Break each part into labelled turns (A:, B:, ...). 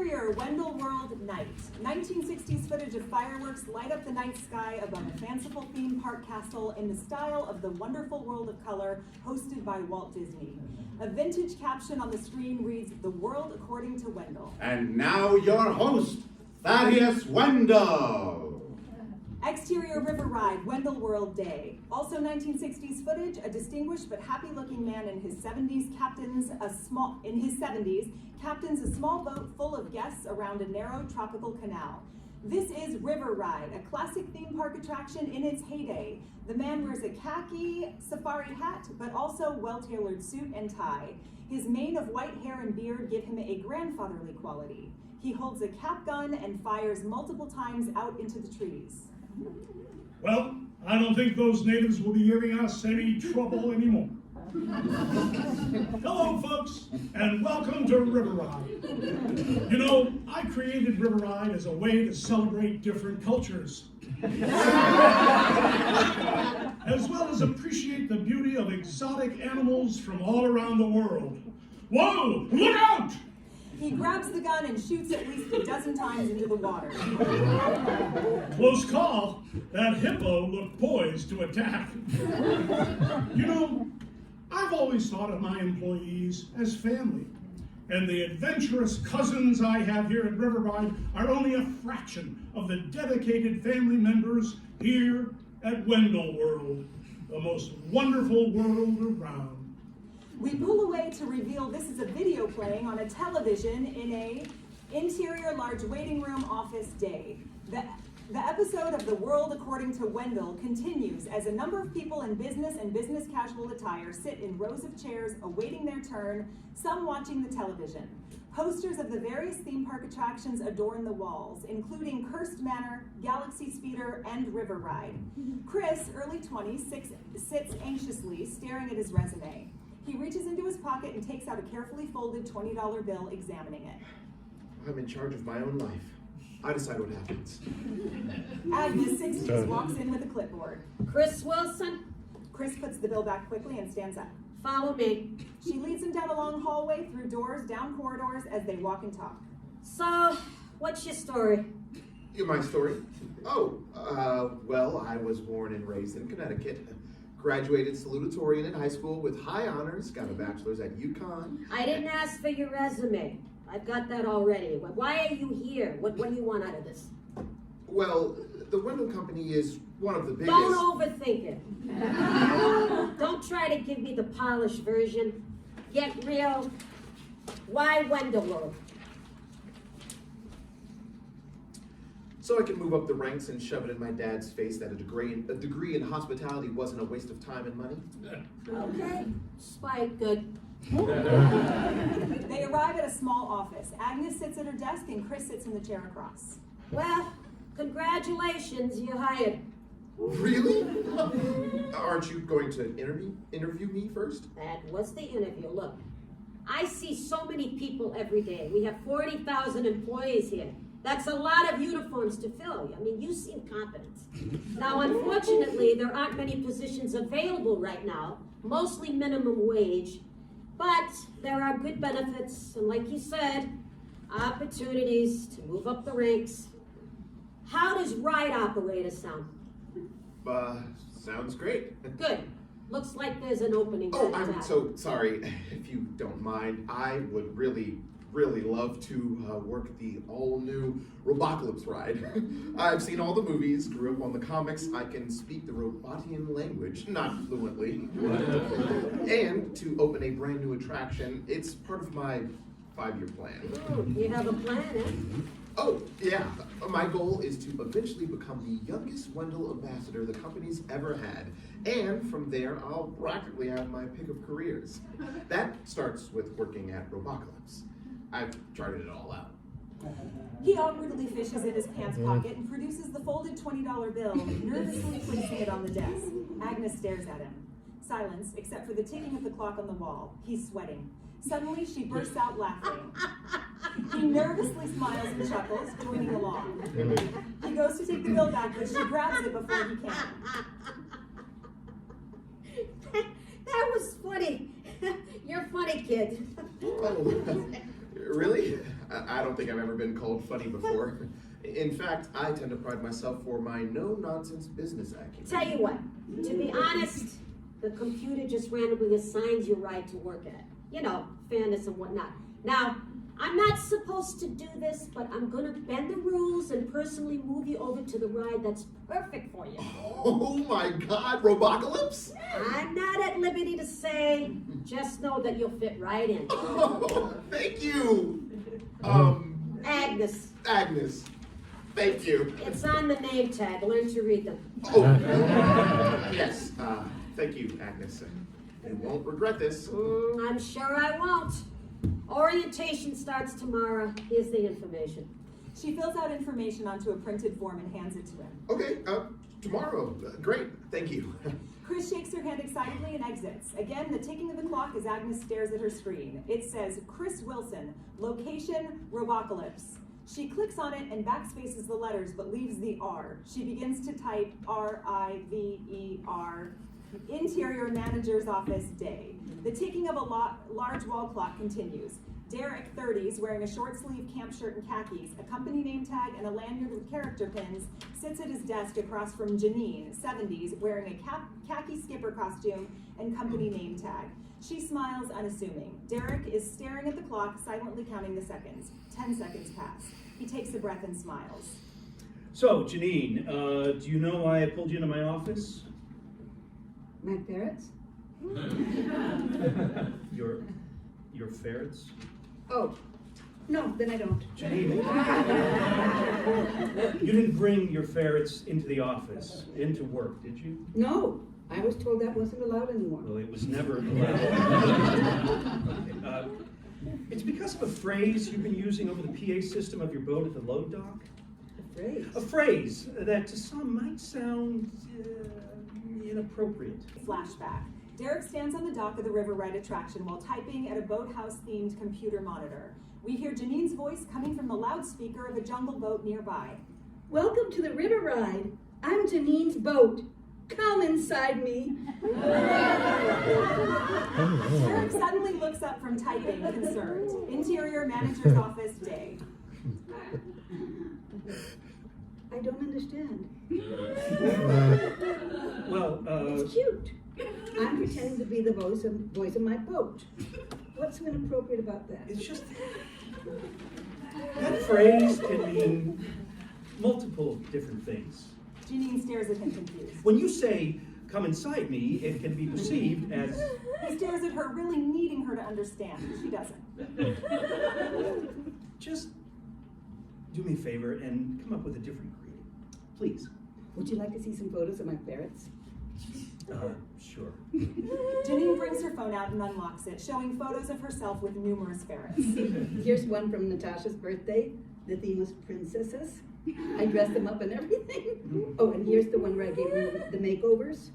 A: Exterior, Wendell World Night. 1960s footage of fireworks light up the night sky above a fanciful theme park castle in the style of the Wonderful World of Color hosted by Walt Disney. A vintage caption on the screen reads, "The World According to Wendell."
B: And now your host, Thadius Wendell.
A: Exterior River Ride, Wendell World Day. Also 1960s footage, a distinguished but happy-looking man in his 70s captains a small boat full of guests around a narrow tropical canal. This is River Ride, a classic theme park attraction in its heyday. The man wears a khaki safari hat, but also well-tailored suit and tie. His mane of white hair and beard give him a grandfatherly quality. He holds a cap gun and fires multiple times out into the trees.
C: Well, I don't think those natives will be giving us any trouble anymore. Hello, folks, and welcome to River Ride. You know, I created River Ride as a way to celebrate different cultures, as well as appreciate the beauty of exotic animals from all around the world. Whoa, look out!
A: He grabs the gun and shoots at least a dozen times into the water.
C: Close call. That hippo looked poised to attack. You know, I've always thought of my employees as family, and the adventurous cousins I have here at River Ride are only a fraction of the dedicated family members here at Wendell World, the most wonderful world around.
A: We pull away to reveal this is a video playing on a television in a interior large waiting room office day. The episode of The World According to Wendell continues as a number of people in business and business casual attire sit in rows of chairs awaiting their turn, some watching the television. Posters of the various theme park attractions adorn the walls, including Cursed Manor, Galaxy Speeder, and River Ride. Chris, early 20s, sits anxiously staring at his resume. He reaches into his pocket and takes out a carefully folded $20 bill, examining it.
D: I'm in charge of my own life. I decide what happens.
A: Agnes, 60s, walks in with a clipboard.
E: Chris Wilson?
A: Chris puts the bill back quickly and stands up.
E: Follow me.
A: She leads him down a long hallway, through doors, down corridors as they walk and talk.
E: So, what's your story?
D: My story? Oh, well, I was born and raised in Connecticut. Graduated salutatorian in high school with high honors, got a bachelor's at UConn.
E: I didn't ask for your resume. I've got that already. Why are you here? What do you want out of this?
D: Well, the Wendell Company is one of the biggest...
E: Don't overthink it. Don't try to give me the polished version. Get real. Why Wendell World?
D: So I can move up the ranks and shove it in my dad's face that a degree in hospitality wasn't a waste of time and money.
E: Okay, spite good.
A: They arrive at a small office. Agnes sits at her desk and Chris sits in the chair across.
E: Well, congratulations, you're hired.
D: Really? Aren't you going to interview me first?
E: That was the interview. Look, I see so many people every day. We have 40,000 employees here. That's a lot of uniforms to fill. I mean, you seem competent. Now, unfortunately, there aren't many positions available right now, mostly minimum wage, but there are good benefits, and like you said, opportunities to move up the ranks. How does ride operator sound?
D: Sounds great.
E: Good. Looks like there's an opening.
D: Oh, I'm so sorry. If you don't mind, I would really love to work the all-new Robocalypse ride. I've seen all the movies, grew up on the comics, I can speak the Robotian language, not fluently. And to open a brand new attraction, it's part of my 5-year plan.
E: You have a plan, eh?
D: Oh, yeah. My goal is to eventually become the youngest Wendell ambassador the company's ever had. And from there, I'll practically have my pick of careers. That starts with working at Robocalypse. I've charted it all out.
A: He awkwardly fishes in his pants pocket and produces the folded $20 bill, nervously placing it on the desk. Agnes stares at him. Silence, except for the ticking of the clock on the wall. He's sweating. Suddenly, she bursts out laughing. He nervously smiles and chuckles, joining along. He goes to take the bill back, but she grabs it before he can.
E: That was funny. You're funny, kid.
D: Oh, really? I don't think I've ever been called funny before. In fact, I tend to pride myself for my no-nonsense business acumen.
E: Tell you what, to be honest, the computer just randomly assigns you right to work at. You know, fairness and whatnot. Now, I'm not supposed to do this, but I'm gonna bend the rules and personally move you over to the ride that's perfect for you.
D: Oh my God, Robocalypse?
E: I'm not at liberty to say, just know that you'll fit right in.
D: Oh, thank you.
E: Agnes.
D: Agnes, thank you.
E: It's on the name tag. Learn to read them.
D: Oh, yes, thank you, Agnes. I won't regret this.
E: I'm sure I won't. Orientation starts tomorrow. Here's the information.
A: She fills out information onto a printed form and hands it to him.
D: Okay, tomorrow. Great, thank you.
A: Chris shakes her hand excitedly and exits. Again, the ticking of the clock as Agnes stares at her screen. It says, Chris Wilson, location, Robocalypse. She clicks on it and backspaces the letters, but leaves the R. She begins to type R-I-V-E-R, Interior Manager's Office Day. The ticking of a large wall clock continues. Derek, 30s, wearing a short-sleeve camp shirt and khakis, a company name tag, and a lanyard with character pins, sits at his desk across from Janine, 70s, wearing a khaki skipper costume and company name tag. She smiles, unassuming. Derek is staring at the clock, silently counting the seconds. 10 seconds pass. He takes a breath and smiles.
F: So, Janine, do you know why I pulled you into my office?
G: My ferrets?
F: Your ferrets?
G: Oh, no, then I don't.
F: Janine, you didn't bring your ferrets into the office, into work, did you?
G: No, I was told that wasn't allowed anymore.
F: Well, it was never allowed. It's because of a phrase you've been using over the PA system of your boat at the load dock.
G: A phrase?
F: A phrase that to some might sound inappropriate.
A: Flashback. Derek stands on the dock of the river ride attraction while typing at a boathouse-themed computer monitor. We hear Janine's voice coming from the loudspeaker of a jungle boat nearby.
G: Welcome to the river ride. I'm Janine's boat. Come inside me.
A: Derek suddenly looks up from typing, concerned. Interior Manager's Office Day.
G: I don't understand.
F: Well,
G: It's cute. I'm pretending to be the voice of my boat. What's so inappropriate about that?
F: it's just that phrase can mean multiple different things.
A: Janine stares at him confused.
F: When you say, come inside me, it can be perceived as...
A: He stares at her, really needing her to understand. She doesn't.
F: Just do me a favor and come up with a different greeting, please.
G: Would you like to see some photos of my ferrets?
F: Sure.
A: Janine brings her phone out and unlocks it, showing photos of herself with numerous ferrets.
G: Here's one from Natasha's birthday. The theme was princesses. I dressed them up and everything. Oh, and here's the one where I gave them the makeovers.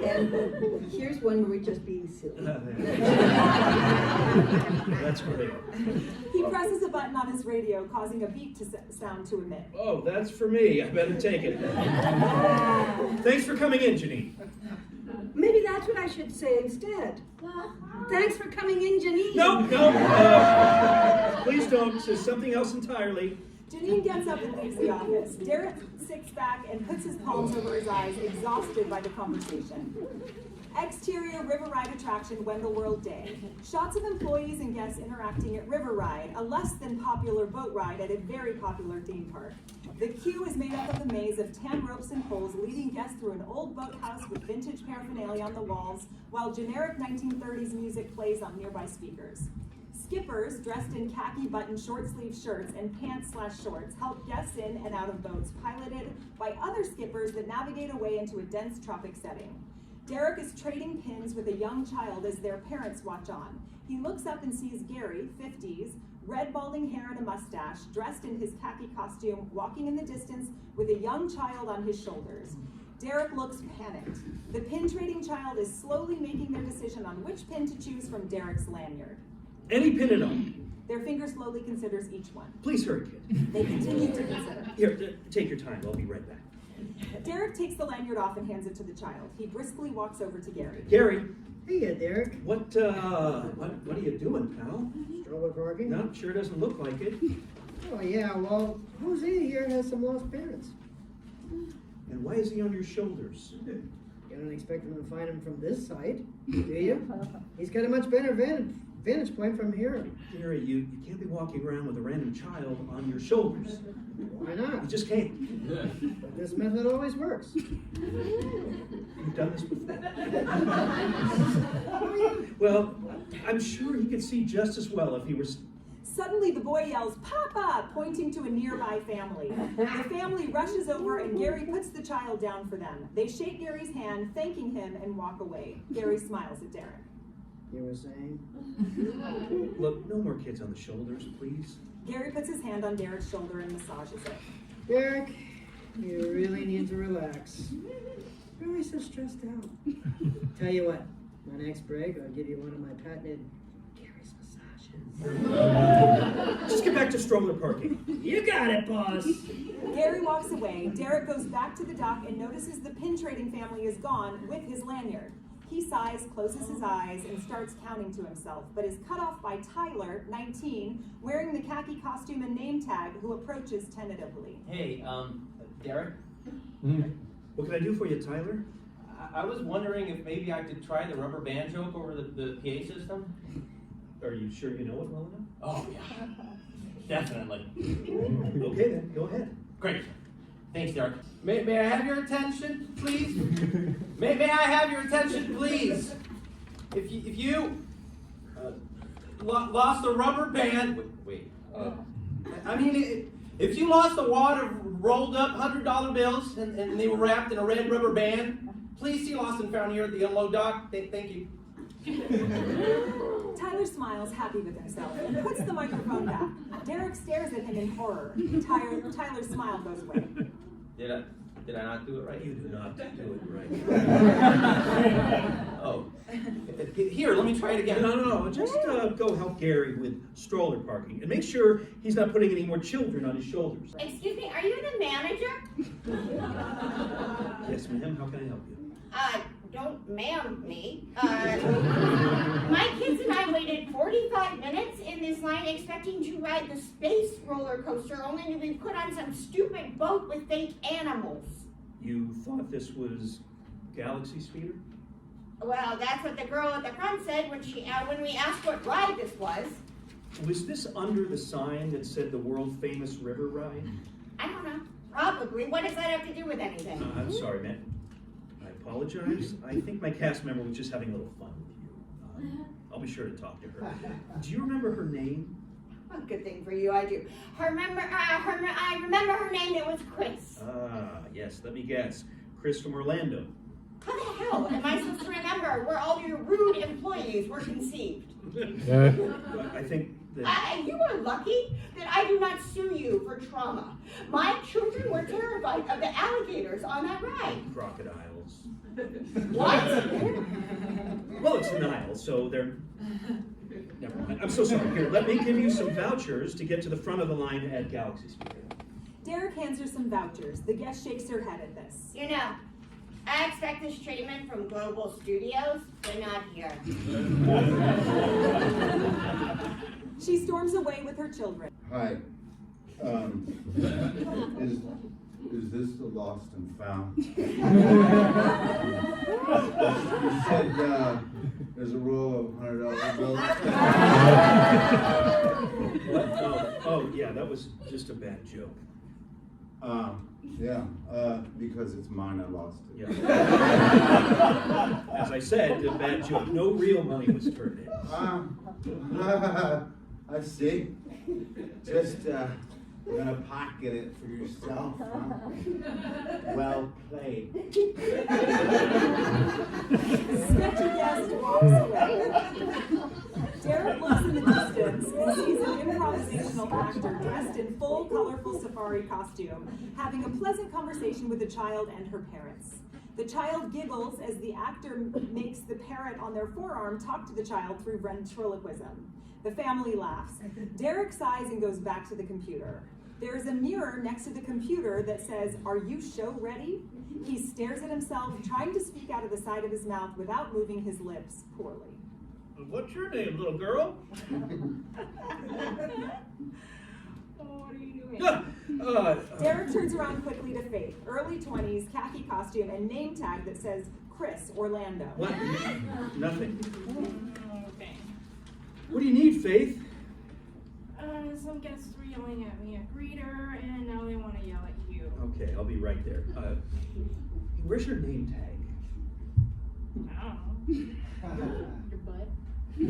G: And here's one where we're just being silly.
F: That's great.
A: He presses a button on his radio, causing a beep to sound to emit.
F: Oh, that's for me. I better take it. Thanks for coming in, Janine.
G: Maybe that's what I should say instead. Thanks for coming in, Janine.
F: No. Please don't. Say something else entirely.
A: Janine gets up and leaves the office. Derek sits back and puts his palms over his eyes, exhausted by the conversation. Exterior River Ride attraction, Wendell World Day. Shots of employees and guests interacting at River Ride, a less than popular boat ride at a very popular theme park. The queue is made up of a maze of tan ropes and poles leading guests through an old boathouse with vintage paraphernalia on the walls, while generic 1930s music plays on nearby speakers. Skippers, dressed in khaki button short-sleeve shirts and pants/shorts, help guests in and out of boats, piloted by other skippers that navigate away into a dense tropic setting. Derek is trading pins with a young child as their parents watch on. He looks up and sees Gary, 50s, red balding hair and a mustache, dressed in his khaki costume, walking in the distance with a young child on his shoulders. Derek looks panicked. The pin trading child is slowly making their decision on which pin to choose from Derek's lanyard.
F: Any pin at all.
A: Their finger slowly considers each one.
F: Please hurry, kid.
A: They continue to consider.
F: Here, take your time. I'll be right back.
A: Derek takes the lanyard off and hands it to the child. He briskly walks over to Gary.
F: Gary,
H: Hey, Derek.
F: What are you doing, pal?
H: Stroller parking?
F: No, sure doesn't look like it.
H: Oh, yeah, well, Jose here has some lost parents.
F: And why is he on your shoulders?
H: You don't expect him to find him from this side, do you? He's got a much better vantage point from here.
F: Gary, you can't be walking around with a random child on your shoulders.
H: Why not?
F: You just can't.
H: But this method always works.
F: You've done this before. Well, I'm sure he could see just as well if he were...
A: Suddenly the boy yells, "Papa!" pointing to a nearby family. The family rushes over and Gary puts the child down for them. They shake Gary's hand, thanking him, and walk away. Gary smiles at Derek.
H: You were saying?
F: Look, no more kids on the shoulders, please.
A: Gary puts his hand on Derek's shoulder and massages it.
H: Derek, you really need to relax. You're always so stressed out. Tell you what, my next break, I'll give you one of my patented Gary's massages.
F: Just get back to stroller parking.
H: You got it, boss.
A: Gary walks away. Derek goes back to the dock and notices the pin trading family is gone with his lanyard. He sighs, closes his eyes, and starts counting to himself, but is cut off by Tyler, 19, wearing the khaki costume and name tag, who approaches tentatively.
I: Hey, Derek?
F: What can I do for you, Tyler?
I: I was wondering if maybe I could try the rubber band joke over the PA system.
F: Are you sure you know it well enough?
I: Oh, yeah. Definitely.
F: Okay, then. Go ahead.
I: Great. Thanks, Derek. May I have your attention, please? May I have your attention, please? If you lost a rubber band... if you lost a wad of rolled up $100 bills and they were wrapped in a red rubber band, please see Lost and Found here at the unload dock. Thank you.
A: Tyler smiles, happy with himself, and puts the microphone back. Derek stares at him in horror. Tyler's smile goes away.
I: Did I not do it right?
F: You did not do it right.
I: Oh. Here, let me try it again.
F: No. Just go help Gary with stroller parking. And make sure he's not putting any more children on his shoulders.
J: Excuse me, are you the manager?
F: Yes, ma'am. How can I help you?
J: Don't ma'am me. My kids and I waited 45 minutes in this line expecting to ride the space roller coaster, only to be put on some stupid boat with fake animals.
F: You thought this was Galaxy Speeder?
J: Well, that's what the girl at the front said when we asked what ride this was.
F: Was this under the sign that said the world famous river ride?
J: I don't know. Probably. What does that have to do with anything?
F: I'm sorry, man. I apologize. I think my cast member was just having a little fun with you. I'll be sure to talk to her. Do you remember her name?
J: Well, good thing for you, I do. I remember her name. It was Chris.
F: Yes. Let me guess. Chris from Orlando.
J: How the hell am I supposed to remember where all your rude employees were conceived?
F: I think that...
J: You are lucky that I do not sue you for trauma. My children were terrified of the alligators on that ride.
F: Crocodiles.
J: What?
F: Well, it's the Nile, so they're... Never mind. I'm so sorry. Here, let me give you some vouchers to get to the front of the line at Galaxy Speeder.
A: Derek hands her some vouchers. The guest shakes her head at this.
J: You know, I expect this treatment from Global Studios, but not here.
A: She storms away with her children.
B: Hi. Is this the Lost and Found? You said there's a roll of $100 bills.
F: What? Oh, yeah, that was just a bad joke.
B: Yeah, because it's mine, I lost it.
F: Yeah. As I said, a bad joke. No real money was turned in.
B: I see. Just gonna pocket it for yourself, huh? Well played.
A: Sketchy guest walks away. Derek looks in the distance and sees an improvisational actor dressed in full, colorful safari costume, having a pleasant conversation with the child and her parents. The child giggles as the actor makes the parrot on their forearm talk to the child through ventriloquism. The family laughs. Derek sighs and goes back to the computer. There is a mirror next to the computer that says, "Are you show ready?" He stares at himself, trying to speak out of the side of his mouth without moving his lips poorly.
F: What's your name, little girl?
J: What are you doing?
A: Derek turns around quickly to Faith, early 20s, khaki costume, and name tag that says Chris Orlando.
F: What? Nothing.
J: Okay.
F: What do you need, Faith?
J: Some guests were yelling at me at greeter, and now they want to yell at you.
F: Okay, I'll be right there. Where's your name tag?
J: I don't know. Your butt?
F: You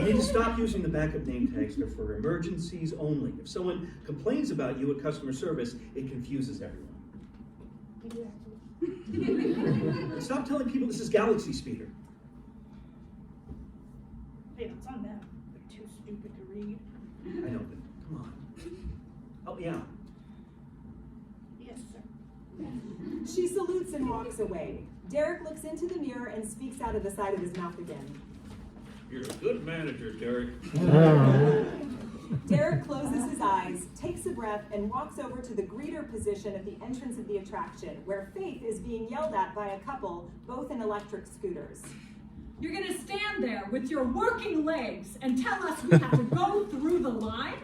F: need to stop using the backup name tags. They're for emergencies only. If someone complains about you at customer service, it confuses everyone. Stop telling people this is Galaxy Speeder.
J: Hey, that's on them. They're too stupid to read.
F: I know, but come on. Help me out.
J: Yes, sir.
A: She salutes and walks away. Derek looks into the mirror and speaks out of the side of his mouth again.
F: You're a good manager, Derek.
A: Derek closes his eyes, takes a breath, and walks over to the greeter position at the entrance of the attraction, where Faith is being yelled at by a couple, both in electric scooters.
K: You're gonna stand there with your working legs and tell us we have to go through the line?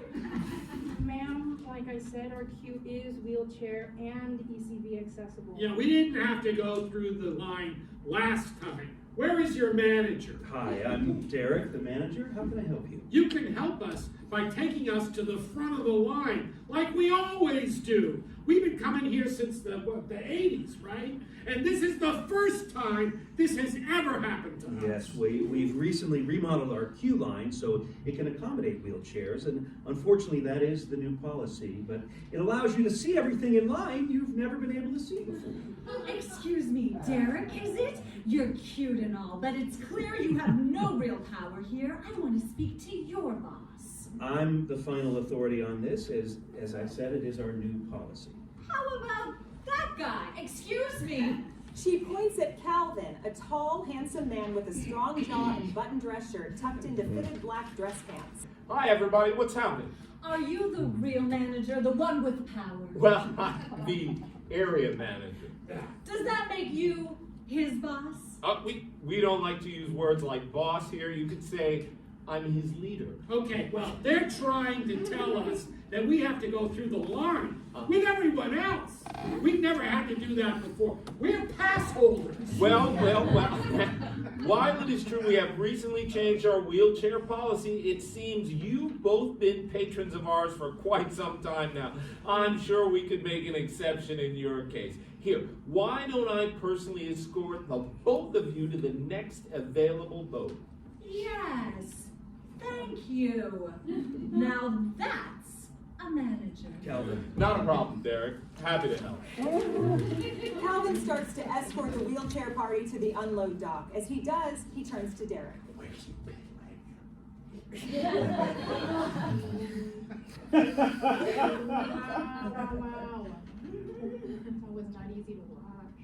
J: Ma'am, like I said, our queue is wheelchair and ECV accessible.
L: Yeah, we didn't have to go through the line last time. Where is your manager?
F: Hi, I'm Derek, the manager. How can I help you?
L: You can help us by taking us to the front of the line, like we always do. We've been coming here since the 80s, right? And this is the first time this has ever happened to us.
F: Yes, we've recently remodeled our queue line so it can accommodate wheelchairs, and unfortunately that is the new policy, but it allows you to see everything in line you've never been able to see before.
K: Excuse me, Derek, is it? You're cute and all, but it's clear you have no real power here. I want to speak to your boss.
F: I'm the final authority on this. As I said, it is our new policy.
K: How about that guy? Excuse me.
A: She points at Calvin, a tall, handsome man with a strong jaw and buttoned dress shirt tucked into fitted black dress pants.
M: Hi, everybody. What's happening?
K: Are you the real manager, the one with power?
M: Well, I'm the area manager.
K: Does that make you his boss?
M: We don't like to use words like boss here. You could say I'm his leader.
L: Okay, well, they're trying to tell us that we have to go through the line with everyone else. We've never had to do that before. We're pass holders.
M: Well. While it is true we have recently changed our wheelchair policy, it seems you've both been patrons of ours for quite some time now. I'm sure we could make an exception in your case. Here, why don't I personally escort the both of you to the next available boat?
K: Yes. Thank you. Now that's a manager.
F: Calvin.
M: Not a problem, Derek. Happy to help.
A: Calvin starts to escort the wheelchair party to the unload dock. As he does, he turns to Derek.
F: Where's your big
J: Wow. That was not easy to watch.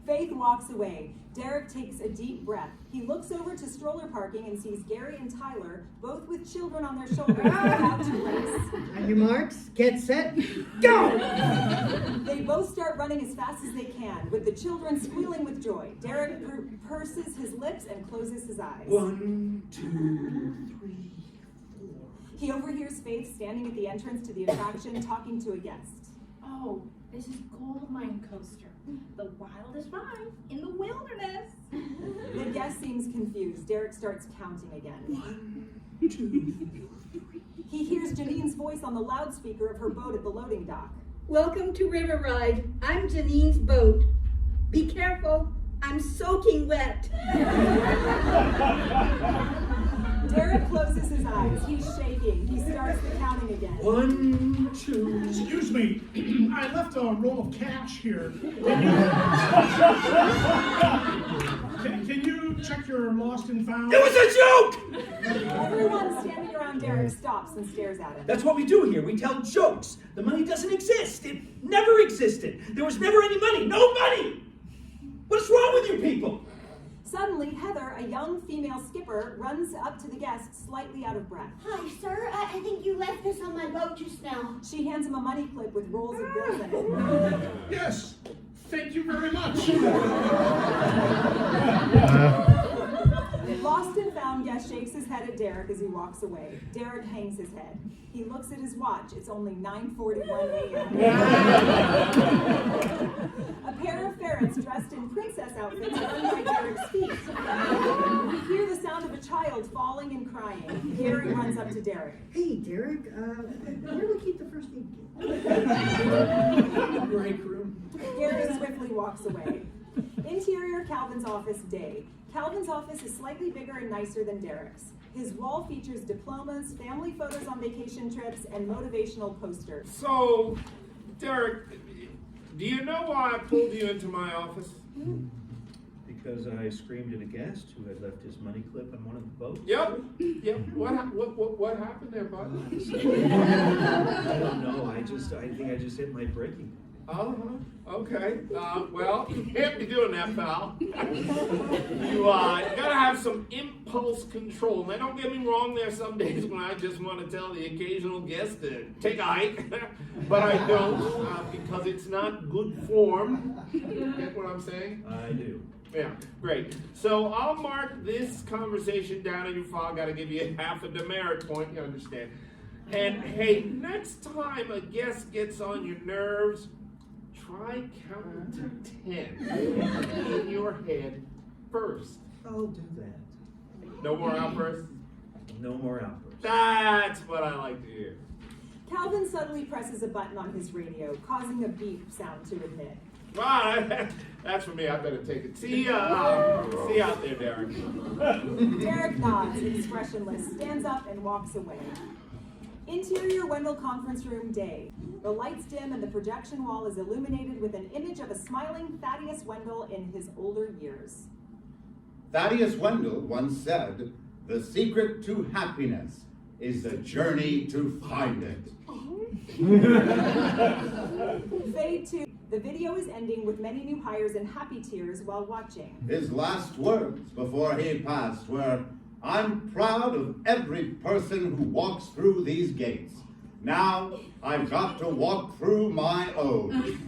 A: Faith walks away. Derek takes a deep breath. He looks over to stroller parking and sees Gary and Tyler, both with children on their shoulders, about to race.
H: On your marks, get set, go!
A: They both start running as fast as they can, with the children squealing with joy. Derek purses his lips and closes his eyes.
F: 1, 2, 3, 4.
A: He overhears Faith standing at the entrance to the attraction, talking to a guest.
J: Oh, this is Gold Mine Coaster. The wildest ride in the wilderness.
A: The guest seems confused. Derek starts counting again.
F: 1, 2, 3.
A: He hears Janine's voice on the loudspeaker of her boat at the loading dock.
G: Welcome to River Ride. I'm Janine's boat. Be careful, I'm soaking wet.
A: Derek closes his eyes. He's shaking. He starts the counting again.
F: 1, 2.
C: Excuse me, I left a roll of cash here. Can you check your lost and found?
F: It was a joke!
A: Everyone standing around Derek stops and stares at him.
F: That's what we do here. We tell jokes. The money doesn't exist. It never existed. There was never any money. No money! What's wrong with you people?
A: Suddenly, Heather, a young female skipper, runs up to the guest, slightly out of breath.
J: Hi, sir. I think you left this on my boat just now.
A: She hands him a money clip with rolls of bills in it.
L: Yes, thank you very much.
A: Lost and found guest shakes his head at Derek as he walks away. Derek hangs his head. He looks at his watch. It's only 9:41 a.m. A pair of ferrets dressed in princess outfits run by Derek's feet. We hear the sound of a child falling and crying. Gary runs up to Derek.
H: Hey, Derek, where do we keep the first aid kit?
I: Break room.
A: Gary swiftly walks away. Interior Calvin's office day. Calvin's office is slightly bigger and nicer than Derek's. His wall features diplomas, family photos on vacation trips, and motivational posters.
M: So, Derek, do you know why I pulled you into my office?
F: Because I screamed at a guest who had left his money clip on one of the boats?
M: Yep. What happened there, bud?
F: I don't know. I think I just hit my braking.
M: Okay. Well, you can't be doing that, pal. You gotta have some impulse control. Now, don't get me wrong, there's some days when I just want to tell the occasional guest to take a hike, but I don't, because it's not good form. Get what I'm saying?
F: I do.
M: Yeah, great. So I'll mark this conversation down in your file. Gotta give you half a demerit point, you understand. And hey, next time a guest gets on your nerves, try counting to 10 in your head first.
F: I'll do that.
M: No more outbursts?
F: No more outbursts.
M: That's what I like to hear.
A: Calvin suddenly presses a button on his radio, causing a beep sound to emit.
M: Wow, that's for me. I better take it. See you out there, Derek.
A: Derek nods, expressionless, stands up, and walks away. Interior Wendell conference room day. The lights dim and the projection wall is illuminated with an image of a smiling Thadius Wendell in his older years.
B: Thadius Wendell once said, "The secret to happiness is the journey to find it."
A: Fade to. The video is ending with many new hires and happy tears while watching.
B: His last words before he passed were, "I'm proud of every person who walks through these gates. Now I've got to walk through my own."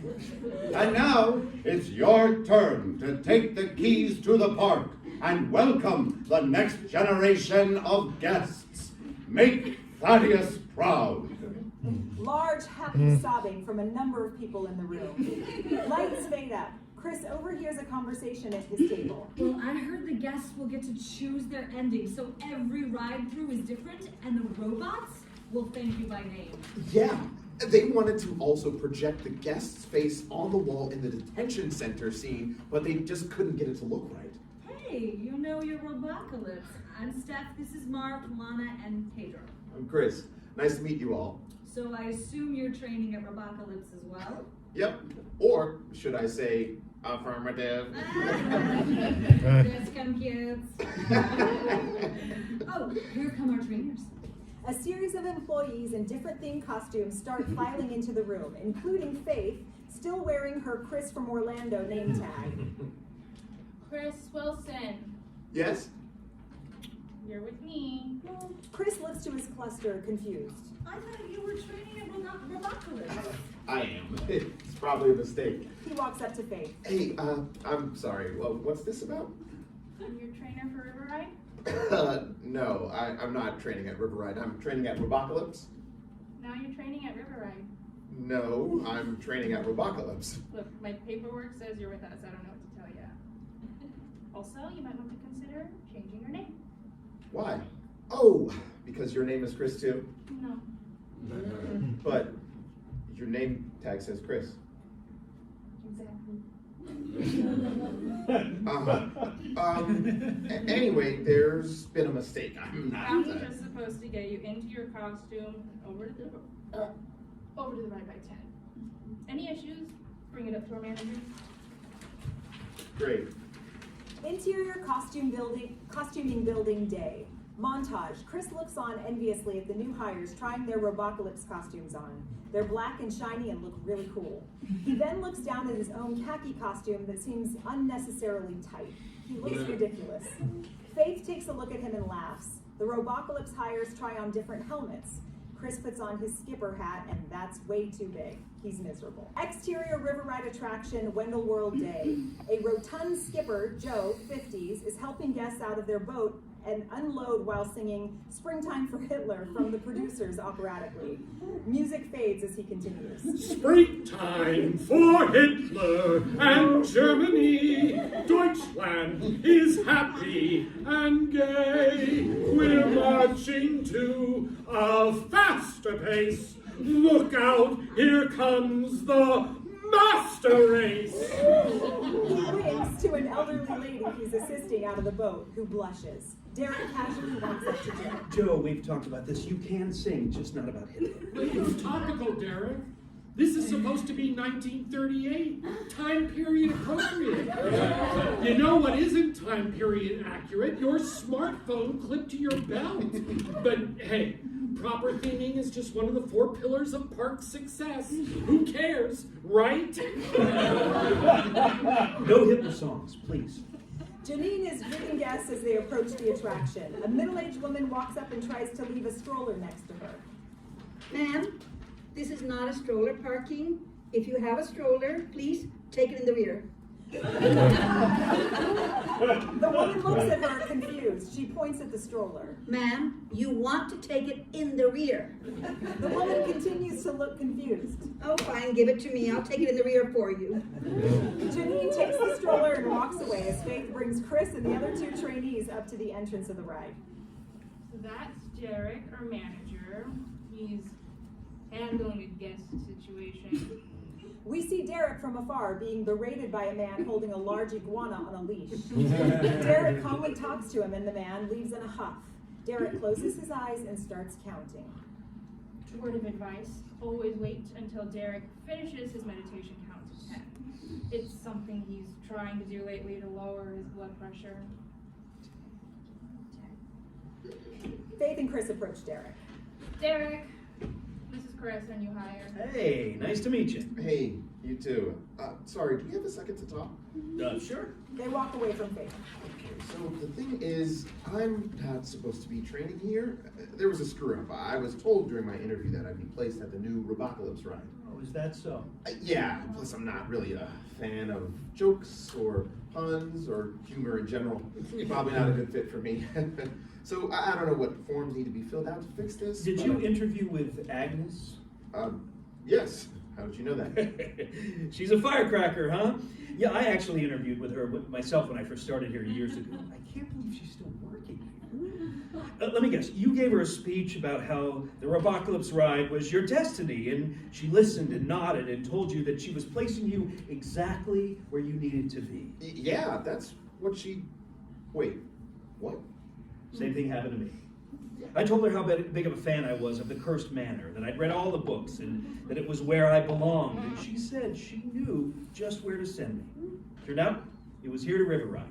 B: And now it's your turn to take the keys to the park and welcome the next generation of guests. Make Thadius proud.
A: Large, happy sobbing from a number of people in the room. Lights fade up. Chris overhears a conversation at his table.
K: Well, I heard the guests will get to choose their ending, so every ride through is different, and the robots will thank you by name.
D: Yeah, they wanted to also project the guest's face on the wall in the detention center scene, but they just couldn't get it to look right.
K: Hey, you know your Robocalypse. I'm Steph, this is Mark, Lana, and Pedro.
D: I'm Chris. Nice to meet you all.
K: So I assume you're training at Robocalypse as well?
D: Yep. Or should I say affirmative?
K: Let's come, kids. Oh, here come our trainers.
A: A series of employees in different themed costumes start filing into the room, including Faith, still wearing her Chris from Orlando name tag.
N: Chris Wilson,
D: Yes?
N: you're with me.
A: Chris looks to his cluster, confused.
K: I thought you were training at Robocalypse.
D: I am. It's probably a mistake.
A: He walks up to Faith.
D: Hey, I'm sorry. Well, what's this about?
N: I'm your trainer for River Ride.
D: No, I'm not training at River Ride. I'm training at Robocalypse.
N: Now you're training at River Ride.
D: No, I'm training at Robocalypse.
N: Look, my paperwork says you're with us. I don't know what to tell you. Also, you might want to consider changing your name.
D: Why? Oh, because your name is Chris too?
N: No.
D: But your name tag says Chris.
N: Exactly.
D: Anyway, there's been a mistake. I'm
N: I'm
D: not.
N: just supposed to get you into your costume and over to the right by 10. Any issues? Bring it up to our manager.
D: Great.
A: Interior costuming building day. Montage. Chris looks on enviously at the new hires trying their Robocalypse costumes on. They're black and shiny and look really cool. He then looks down at his own khaki costume that seems unnecessarily tight. He looks ridiculous. Faith takes a look at him and laughs. The Robocalypse hires try on different helmets. Chris puts on his skipper hat, and that's way too big. He's miserable. Exterior river ride attraction, Wendell World Day. A rotund skipper, Joe, 50s, is helping guests out of their boat and unload while singing Springtime for Hitler from the producers operatically. Music fades as he continues.
L: Springtime for Hitler and Germany. Deutschland is happy and gay. We're marching to a faster pace. Look out, here comes the master race.
A: He winks to an elderly lady he's assisting out of the boat, who blushes. Derek casually walks up to Joe.
F: Joe, we've talked about this. You can sing, just not about Hitler.
L: It's topical, Derek. This is supposed to be 1938, time period appropriate. You know what isn't time period accurate? Your smartphone clipped to your belt. But hey, proper theming is just one of the 4 pillars of park success. Who cares, right?
F: No Hitler songs, please.
A: Janine is greeting guests as they approach the attraction. A middle-aged woman walks up and tries to leave a stroller next to her.
G: Ma'am, this is not a stroller parking. If you have a stroller, please take it in the rear.
A: The woman looks at her confused. She points at the stroller.
G: Ma'am, you want to take it in the rear.
A: The woman continues to look confused.
G: Oh, fine, give it to me. I'll take it in the rear for you.
A: Janine takes the stroller and walks away as Faith brings Chris and the other 2 trainees up to the entrance of the ride.
N: So that's Derek, our manager. He's handling a guest situation.
A: We see Derek from afar being berated by a man holding a large iguana on a leash. Derek calmly talks to him and the man leaves in a huff. Derek closes his eyes and starts counting.
N: Word of advice, always wait until Derek finishes his meditation count to 10. It's something he's trying to do lately to lower his blood pressure.
A: Faith and Chris approach Derek.
N: Derek, this is Chris, our new hire.
F: Hey, nice to meet you.
D: Hey, you too. Sorry, do you have a second to talk?
F: Sure.
A: They walk away from Faith.
D: Okay, so the thing is, I'm not supposed to be training here. There was a screw up. I was told during my interview that I'd be placed at the new Robocalypse ride.
F: Oh, is that so?
D: Yeah, plus I'm not really a fan of jokes or puns or humor in general. Probably not a good fit for me. So I don't know what forms need to be filled out to fix this.
F: Did you interview with Agnes?
D: Yes. How did you know that?
F: She's a firecracker, huh? Yeah, I actually interviewed with her myself when I first started here years ago. I can't believe she's still working here. Let me guess, you gave her a speech about how the Robocalypse ride was your destiny, and she listened and nodded and told you that she was placing you exactly where you needed to be.
D: Yeah, that's what she... Wait, what?
F: Same thing happened to me. I told her how big of a fan I was of the Cursed Manor, that I'd read all the books, and that it was where I belonged, and she said she knew just where to send me. Turned out, it was here to River Ride.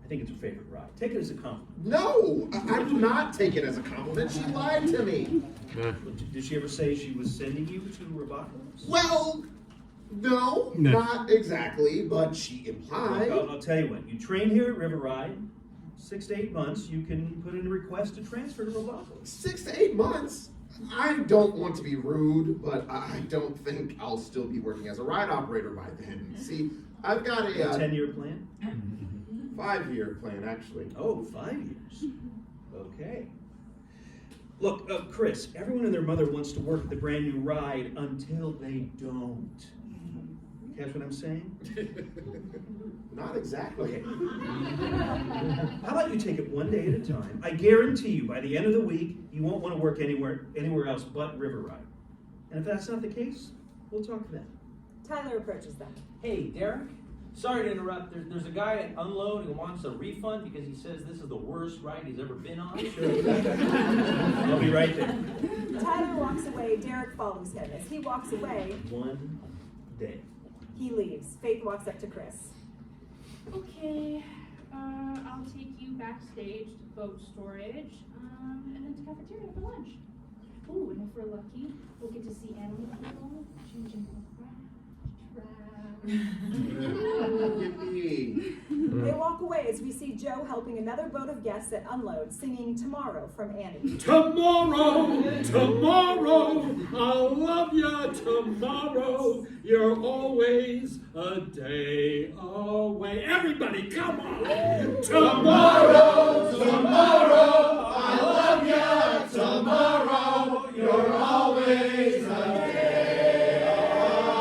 F: I think it's her favorite ride. Take it as a compliment.
D: No! I do not take it as a compliment. She lied to me.
F: Did she ever say she was sending you to Robocalypse?
D: Well, no, not exactly, but she implied.
F: Look, I'll tell you what, you train here at River Ride, 6 to 8 months, you can put in a request to transfer to Robocalypse.
D: 6 to 8 months? I don't want to be rude, but I don't think I'll still be working as a ride operator by then. See, I've got a
F: 10-year plan?
D: 5-year plan, actually.
F: Oh, 5 years. Okay. Look, Chris, everyone and their mother wants to work at the brand new ride until they don't. Catch what I'm saying?
D: Not exactly.
F: Okay. How about you take it one day at a time? I guarantee you, by the end of the week, you won't want to work anywhere else but River Ride. And if that's not the case, we'll talk then.
A: Tyler approaches them.
O: Hey, Derek. Sorry to interrupt. There's a guy at Unload who wants a refund because he says this is the worst ride he's ever been on.
F: Sure. I'll be right there.
A: Tyler walks away. Derek follows him. As he walks away,
F: One day.
A: he leaves. Faith walks up to Chris.
N: Okay, I'll take you backstage to boat storage, and then to cafeteria for lunch. Ooh, and if we're lucky, we'll get to see animal people changing from
D: Yippee.
A: They walk away as we see Joe helping another boat of guests at unload, singing Tomorrow from Annie.
L: Tomorrow, tomorrow, I'll love ya tomorrow. You're always a day away. Everybody, come on!
B: Tomorrow, tomorrow, I love ya tomorrow. You're always a day away.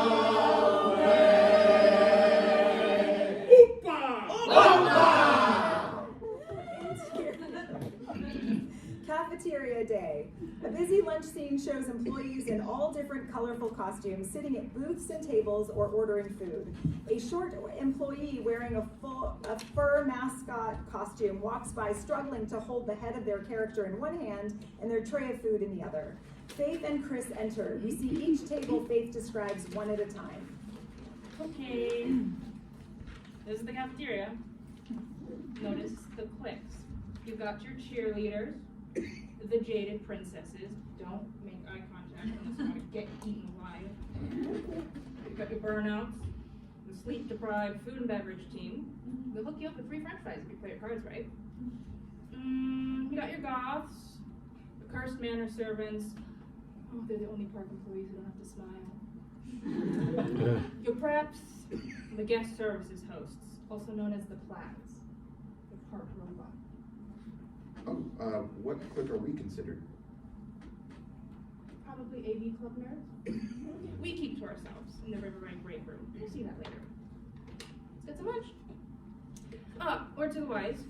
L: Oompa!
A: Cafeteria day. A busy lunch scene shows employees in all different colorful costumes sitting at booths and tables or ordering food. A short employee wearing a fur mascot costume walks by struggling to hold the head of their character in one hand and their tray of food in the other. Faith and Chris enter. We see each table Faith describes one at a time.
N: Okay, this is the cafeteria. Notice the cliques. You've got your cheerleaders, the jaded princesses. Don't make eye contact unless you want to get eaten alive. You've got your burnouts, the sleep-deprived food and beverage team. They'll hook you up with free french fries if you play your cards right. You got your goths, the cursed manor servants. Oh, they're the only park employees who don't have to smile. Your preps, the guest services hosts, also known as the plats, the park robot.
D: Oh, what clique are we considered?
N: Probably AV club nerds. We keep to ourselves in the Riverbank break room. We'll see that later. Let's get some lunch. Or to the wise,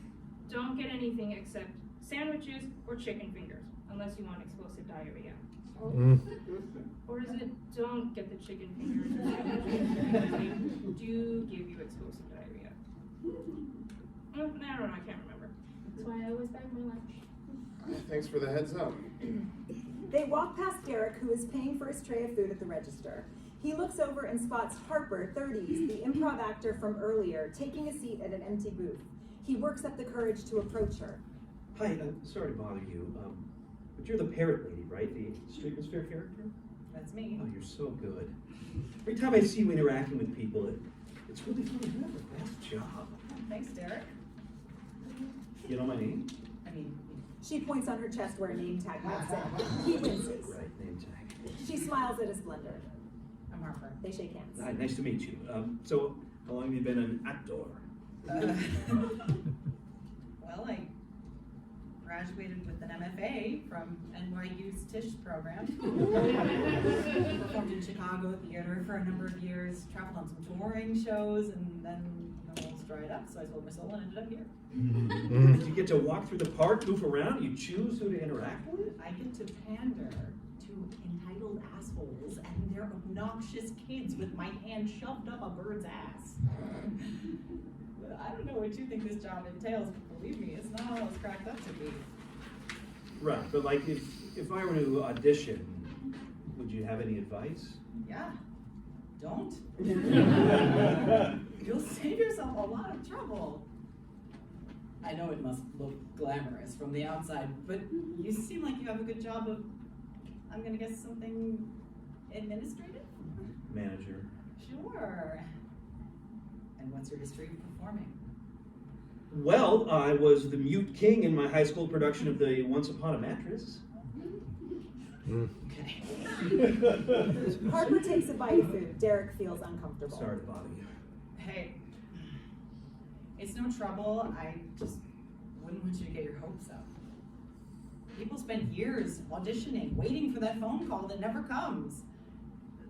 N: don't get anything except sandwiches or chicken fingers, unless you want explosive diarrhea. Or is it don't get the chicken fingers or sandwiches, they do give you explosive diarrhea? I don't know, I can't remember. That's why I always bag my lunch.
D: Thanks for the heads up.
A: They walk past Derek, who is paying for his tray of food at the register. He looks over and spots Harper, 30s, the improv actor from earlier, taking a seat at an empty booth. He works up the courage to approach her.
F: Hi, I'm sorry to bother you, but you're the parrot lady, right? The Streetmosphere character?
P: That's me.
F: Oh, you're so good. Every time I see you interacting with people, it's really fun. You have the best job.
P: Thanks, Derek.
F: You know my name?
P: I mean,
A: She points on her chest where a name tag marks it. He winces.
F: Right, name tag.
A: She smiles at his splendor.
P: I'm Harper.
A: They shake hands.
F: Hi, nice to meet you. So, how long have you been an actor?
P: Well, I graduated with an MFA from NYU's Tisch program. Performed in Chicago theater for a number of years, traveled on some touring shows, and then the roles dried up, so I sold my soul and ended up here.
F: Did you get to walk through the park, goof around? You choose who to interact with?
P: I get to pander to entitled assholes and their obnoxious kids with my hand shoved up a bird's ass. I don't know what you think this job entails, but believe me, it's not all it's cracked up to be.
F: Right, but like if I were to audition, would you have any advice?
P: Yeah, don't. You'll save yourself a lot of trouble. I know it must look glamorous from the outside, but you seem like you have a good job of, I'm gonna guess something administrative?
F: Manager.
P: Sure. And what's your history of performing?
F: Well, I was the mute king in my high school production of the Once Upon a Mattress.
P: Okay.
A: Harper takes a bite of food. Derek feels uncomfortable.
F: Sorry to bother you.
P: Hey, it's no trouble. I just wouldn't want you to get your hopes up. People spend years auditioning, waiting for that phone call that never comes.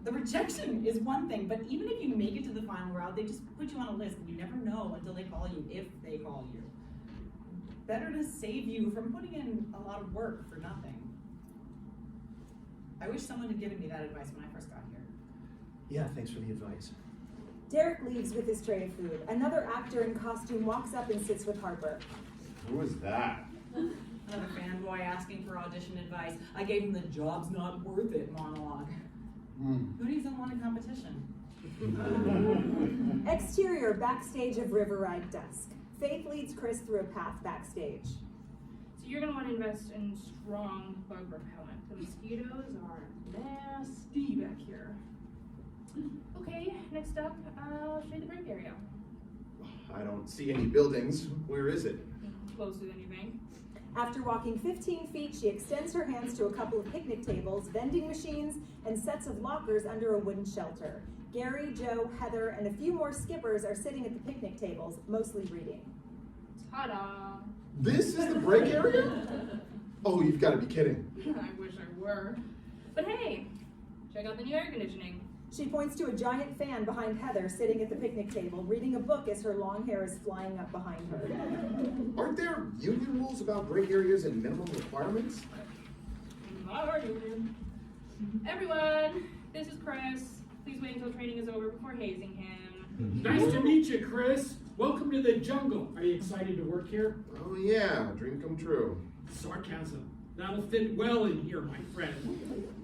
P: The rejection is one thing, but even if you make it to the final round, they just put you on a list and you never know until they call you, if they call you. Better to save you from putting in a lot of work for nothing. I wish someone had given me that advice when I first got here.
F: Yeah, thanks for the advice.
A: Derek leaves with his tray of food. Another actor in costume walks up and sits with Harper.
B: Who is that?
P: Another fanboy asking for audition advice. I gave him the "job's not worth it" monologue. Who needs unwanted competition?
A: Exterior backstage of River Ride Dusk. Faith leads Chris through a path backstage.
N: So you're gonna want to invest in strong bug repellent. The mosquitoes are nasty back here. Okay, next up, I'll show you the break area.
D: I don't see any buildings. Where is it?
N: Closer than you think.
A: After walking 15 feet, she extends her hands to a couple of picnic tables, vending machines, and sets of lockers under a wooden shelter. Gary, Joe, Heather, and a few more skippers are sitting at the picnic tables, mostly reading.
N: Ta-da!
D: This is the break area? Oh, you've got to be kidding.
N: I wish I were. But hey, check out the new air conditioning.
A: She points to a giant fan behind Heather, sitting at the picnic table, reading a book as her long hair is flying up behind her.
D: Aren't there union rules about break areas and minimum requirements?
N: Not our union. Everyone, this is Chris. Please wait until training is over before hazing him.
L: Nice to meet you, Chris. Welcome to the jungle. Are you excited to work here?
D: Oh yeah, dream come true.
L: Sarcasm. That'll fit well in here, my friend.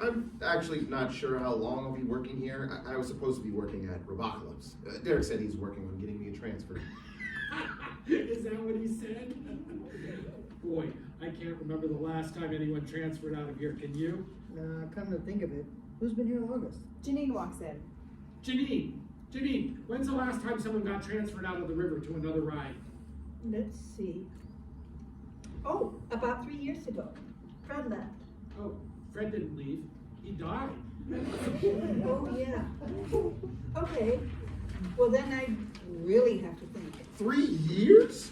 D: I'm actually not sure how long I'll be working here. I was supposed to be working at Robocalypse. Derek said he's working on getting me a transfer.
L: Is that what he said? Boy, I can't remember the last time anyone transferred out of here. Can you?
H: Come to think of it, who's been here longest?
A: Janine walks in.
L: Janine, when's the last time someone got transferred out of the river to another ride?
G: Let's see. Oh, about 3 years ago. Fred left.
L: Oh, Fred didn't leave. He died.
G: Oh, yeah. Okay. Well, then I really have to think.
D: 3 years?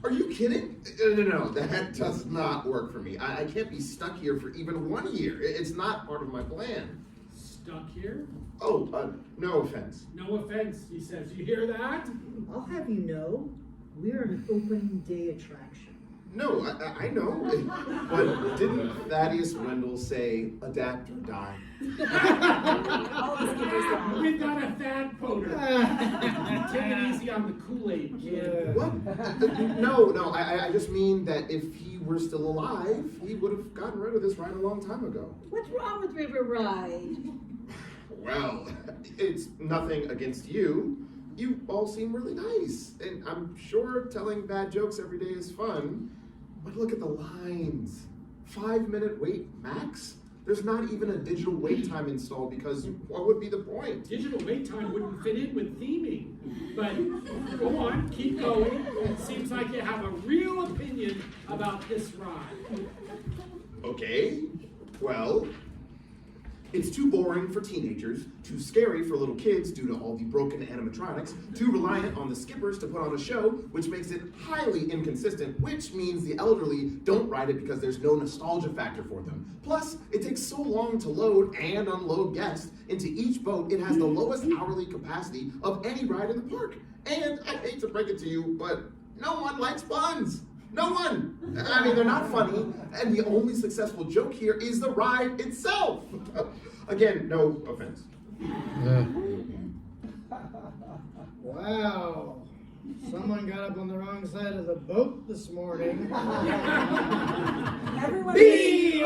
D: Are you kidding? No, that does not work for me. I can't be stuck here for even 1 year. It's not part of my plan.
L: Stuck here?
D: Oh, no offense.
L: No offense, he says. You hear that?
H: I'll have you know, we're an open day attraction.
D: No, I know. But didn't Thadius Wendell say, adapt or die?
L: We've got a Thad poter. Take it easy on the Kool-Aid, kid.
D: What? No, I just mean that if he were still alive, he would have gotten rid of this ride a long time ago.
G: What's wrong with River Ride?
D: Well, it's nothing against you. You all seem really nice, and I'm sure telling bad jokes every day is fun, but look at the lines. 5-minute wait max? There's not even a digital wait time installed because what would be the point?
L: Digital wait time wouldn't fit in with theming. But go on, keep going. It seems like you have a real opinion about this ride.
D: Okay, well, it's too boring for teenagers, too scary for little kids due to all the broken animatronics, too reliant on the skippers to put on a show, which makes it highly inconsistent, which means the elderly don't ride it because there's no nostalgia factor for them. Plus, it takes so long to load and unload guests into each boat, it has the lowest hourly capacity of any ride in the park. And I hate to break it to you, but no one likes puns. No one! I mean, they're not funny, and the only successful joke here is the ride itself. Again, no offense.
H: Wow. Someone got up on the wrong side of the boat this morning.
A: Everyone
H: B-O-T-E!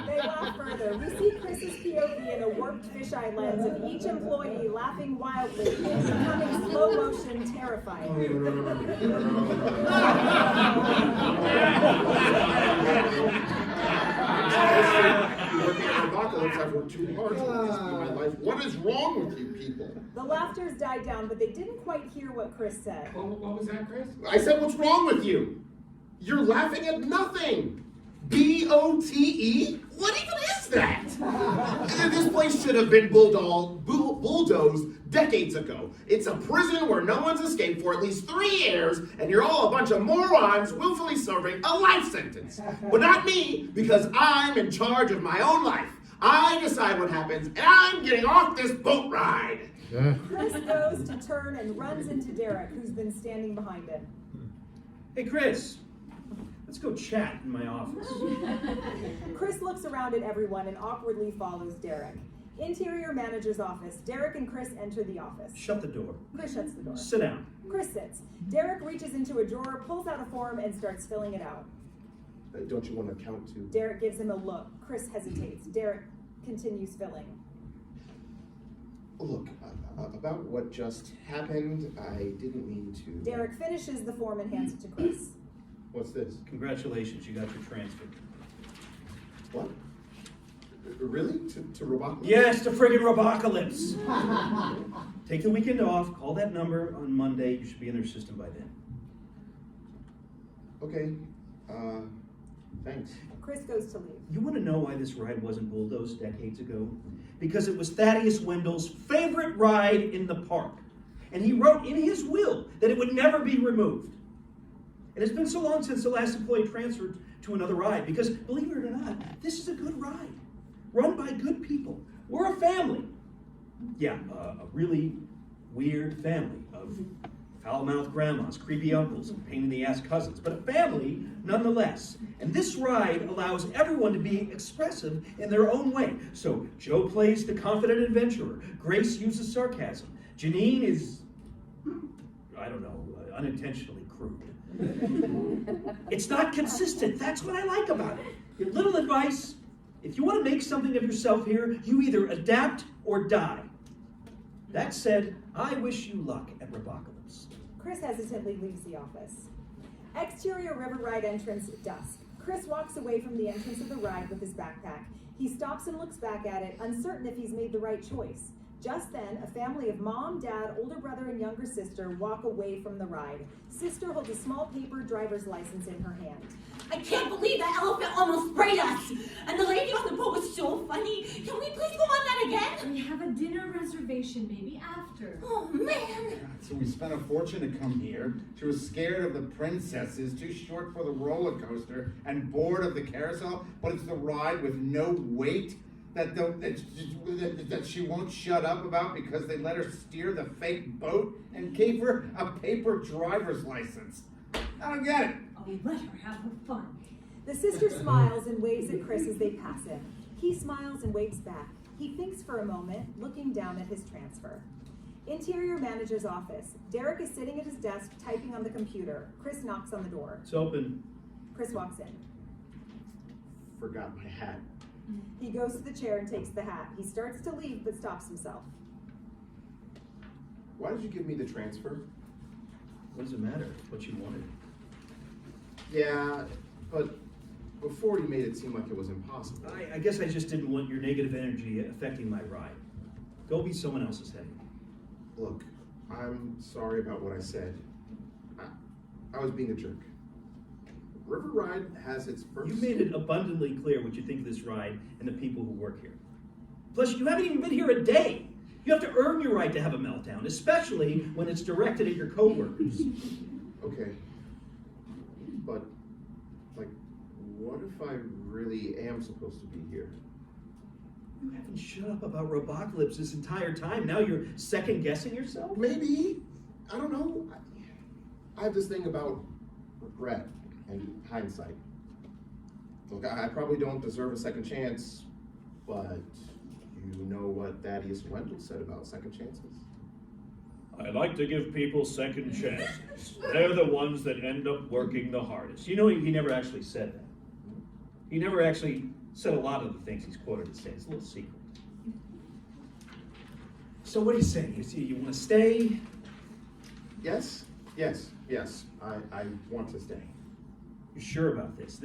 A: They laugh further. We see Chris's POV in a warped fisheye lens of each employee laughing wildly, becoming slow motion terrified.
D: Working at Robocalypse, I've worked too hard to make this be my life. What is wrong with you people?
A: The laughters died down, but they didn't quite hear what Chris said.
L: What was that, Chris?
D: I said, what's wrong with you? You're laughing at nothing. B-O-T-E? What even is that? This place should have been bulldozed decades ago. It's a prison where no one's escaped for at least 3 years, and you're all a bunch of morons willfully serving a life sentence. But not me, because I'm in charge of my own life. I decide what happens, and I'm getting off this boat ride.
A: Chris goes to turn and runs into Derek, who's been standing behind him.
F: Hey, Chris. Let's go chat in my office.
A: Chris looks around at everyone and awkwardly follows Derek. Interior manager's office. Derek and Chris enter the office.
F: Shut the door.
A: Chris shuts the door.
F: Sit down.
A: Chris sits. Derek reaches into a drawer, pulls out a form, and starts filling it out.
D: Don't you want to count to?
A: Derek gives him a look. Chris hesitates. Derek continues filling.
D: Look, about what just happened, I didn't mean to.
A: Derek finishes the form and hands it to Chris.
D: What's this?
F: Congratulations, you got your transfer.
D: What? Really? To Robocalypse?
F: Yes, to friggin' Robocalypse. Take the weekend off, call that number on Monday, you should be in their system by then.
D: Okay, thanks.
A: Chris goes to leave.
F: You want to know why this ride wasn't bulldozed decades ago? Because it was Thadius Wendell's favorite ride in the park. And he wrote in his will that it would never be removed. And it's been so long since the last employee transferred to another ride, because believe it or not, this is a good ride. Run by good people. We're a family. Yeah, a really weird family of foul-mouthed grandmas, creepy uncles, and pain-in-the-ass cousins, but a family nonetheless. And this ride allows everyone to be expressive in their own way. So Joe plays the confident adventurer. Grace uses sarcasm. Janine is, I don't know, unintentionally crude. It's not consistent. That's what I like about it. A little advice: if you want to make something of yourself here, you either adapt or die. That said, I wish you luck at Robocalypse.
A: Chris hesitantly leaves the office. Exterior river ride entrance, dusk. Chris walks away from the entrance of the ride with his backpack. He stops and looks back at it, uncertain if he's made the right choice. Just then, a family of mom, dad, older brother, and younger sister walk away from the ride. Sister holds a small paper driver's license in her hand.
J: I can't believe that elephant almost sprayed us. And the lady on the boat was so funny. Can we please go on that again?
K: We have a dinner reservation, maybe after.
J: Oh, man.
B: So we spent a fortune to come here. She was scared of the princesses, too short for the roller coaster, and bored of the carousel. But it's the ride with no weight that she won't shut up about because they let her steer the fake boat and gave her a paper driver's license. I don't get it.
K: Oh, let her have her fun.
A: The sister smiles and waves at Chris as they pass him. He smiles and waves back. He thinks for a moment, looking down at his transfer. Interior manager's office. Derek is sitting at his desk, typing on the computer. Chris knocks on the door.
F: It's open.
A: Chris walks in.
D: Forgot my hat.
A: He goes to the chair and takes the hat. He starts to leave, but stops himself.
D: Why did you give me the transfer?
F: What does it matter? It's what you wanted.
D: Yeah, but before you made it seem like it was impossible.
F: I guess I just didn't want your negative energy affecting my ride. Go be someone else's headache.
D: Look, I'm sorry about what I said. I was being a jerk. River Ride has its first...
F: You made it abundantly clear what you think of this ride and the people who work here. Plus, you haven't even been here a day. You have to earn your right to have a meltdown, especially when it's directed at your coworkers.
D: Okay. But, like, what if I really am supposed to be here?
F: You haven't shut up about Robocalypse this entire time. Now you're second-guessing yourself?
D: Maybe. I don't know. I have this thing about regret and hindsight. Look, I probably don't deserve a second chance, but you know what Thadius Wendell said about second chances?
F: I like to give people second chances. They're the ones that end up working the hardest. You know, he never actually said that. He never actually said a lot of the things he's quoted as saying. It's a little secret. So what are you saying? You want to stay?
D: Yes. I want to stay.
F: You're sure about this?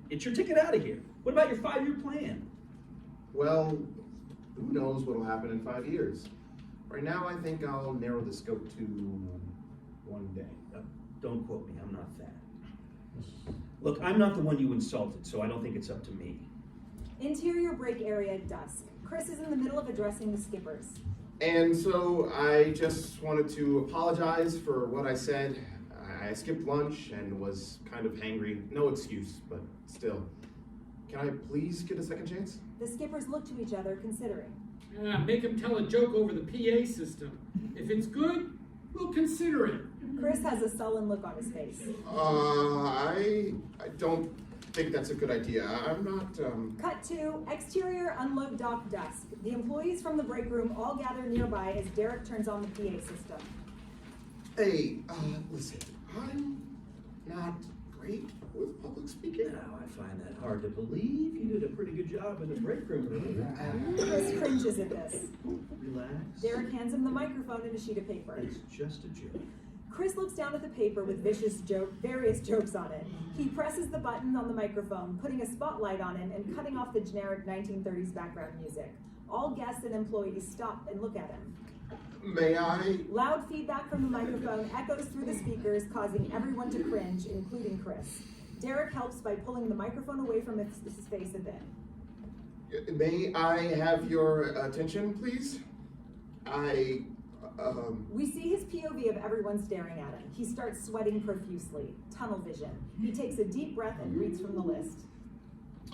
F: It's your ticket out of here. What about your 5-year plan?
D: Well, who knows what'll happen in 5 years. Right now, I think I'll narrow the scope to 1 day.
F: Don't quote me, I'm not fat. Look, I'm not the one you insulted, so I don't think it's up to me.
A: Interior break area, dusk. Chris is in the middle of addressing the skippers.
D: And so I just wanted to apologize for what I said. I skipped lunch and was kind of hangry. No excuse, but still. Can I please get a second chance?
A: The skippers look to each other, considering.
L: Make him tell a joke over the PA system. If it's good, we'll consider it.
A: Chris has a sullen look on his face.
D: I don't think that's a good idea. I'm not,
A: Cut to exterior unload dock, dusk. The employees from the break room all gather nearby as Derek turns on the PA system.
D: Hey, listen, I'm not great with public speaking.
F: Now, I find that hard to believe. You did a pretty good job in the break room earlier.
A: Chris cringes at this.
F: Relax.
A: Derek hands him the microphone and a sheet of paper.
F: It's just a joke.
A: Chris looks down at the paper with various jokes on it. He presses the button on the microphone, putting a spotlight on it and cutting off the generic 1930s background music. All guests and employees stop and look at him.
D: May I?
A: Loud feedback from the microphone echoes through the speakers, causing everyone to cringe, including Chris. Derek helps by pulling the microphone away from his face a bit.
D: May I have your attention, please?
A: We see his POV of everyone staring at him. He starts sweating profusely. Tunnel vision. He takes a deep breath and reads from the list.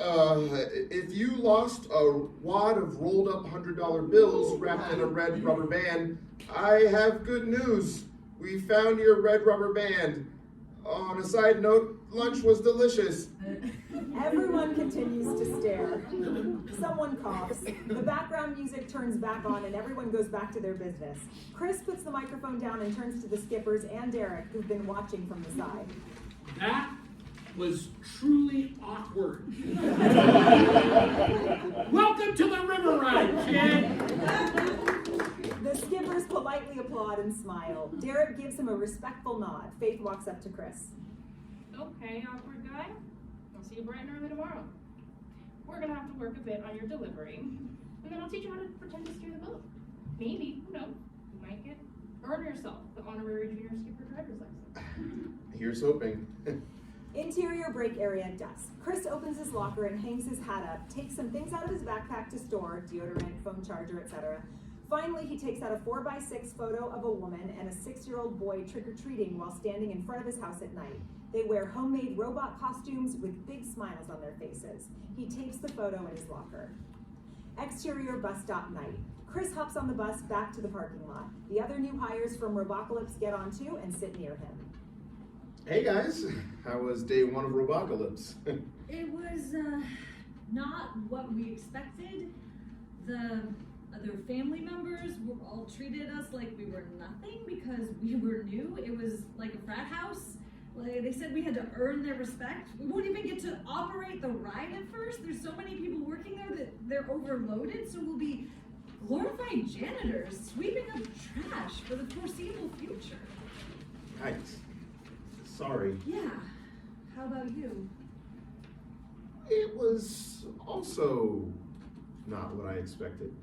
D: If you lost a wad of rolled up $100 bills wrapped in a red rubber band, I have good news. We found your red rubber band. On a side note, lunch was delicious.
A: Everyone continues to stare. Someone coughs. The background music turns back on and everyone goes back to their business. Chris puts the microphone down and turns to the skippers and Derek, who've been watching from the side.
L: That was truly awkward. Welcome to the river ride, kid.
A: The skippers politely applaud and smile. Derek gives him a respectful nod. Faith walks up to Chris.
N: Okay, awkward guy. I'll see you bright and early tomorrow. We're gonna have to work a bit on your delivery, and then I'll teach you how to pretend to steer the boat. Maybe, who knows? You might earn yourself the honorary junior skipper driver's license.
D: Here's hoping.
A: Interior break area at dusk. Chris opens his locker and hangs his hat up, takes some things out of his backpack to store, deodorant, phone charger, etc. Finally, he takes out a 4x6 photo of a woman and a 6-year-old boy trick-or-treating while standing in front of his house at night. They wear homemade robot costumes with big smiles on their faces. He tapes the photo in his locker. Exterior bus stop night. Chris hops on the bus back to the parking lot. The other new hires from Robocalypse get on too and sit near him.
D: Hey guys, how was day one of Robocalypse?
K: It was not what we expected. The other family members were all treated us like we were nothing because we were new. It was like a frat house. Like they said we had to earn their respect. We won't even get to operate the ride at first. There's so many people working there that they're overloaded, so we'll be glorified janitors sweeping up trash for the foreseeable future.
D: Heitz. Sorry.
K: Yeah. How about you?
D: It was also not what I expected.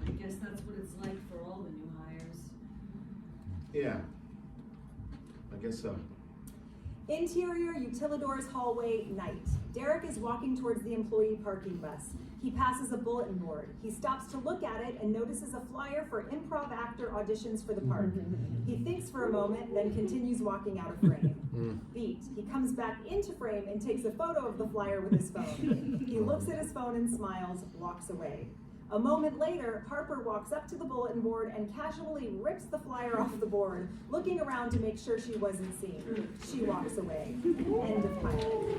K: I guess that's what it's like for all the new hires.
D: Yeah. I guess so.
A: Interior Utilidors hallway night. Derek is walking towards the employee parking bus. He passes a bulletin board. He stops to look at it and notices a flyer for improv actor auditions for the part. He thinks for a moment, then continues walking out of frame. Beat. He comes back into frame and takes a photo of the flyer with his phone. He looks at his phone and smiles, walks away. A moment later, Harper walks up to the bulletin board and casually rips the flyer off the board, looking around to make sure she wasn't seen. She walks away. End of pilot.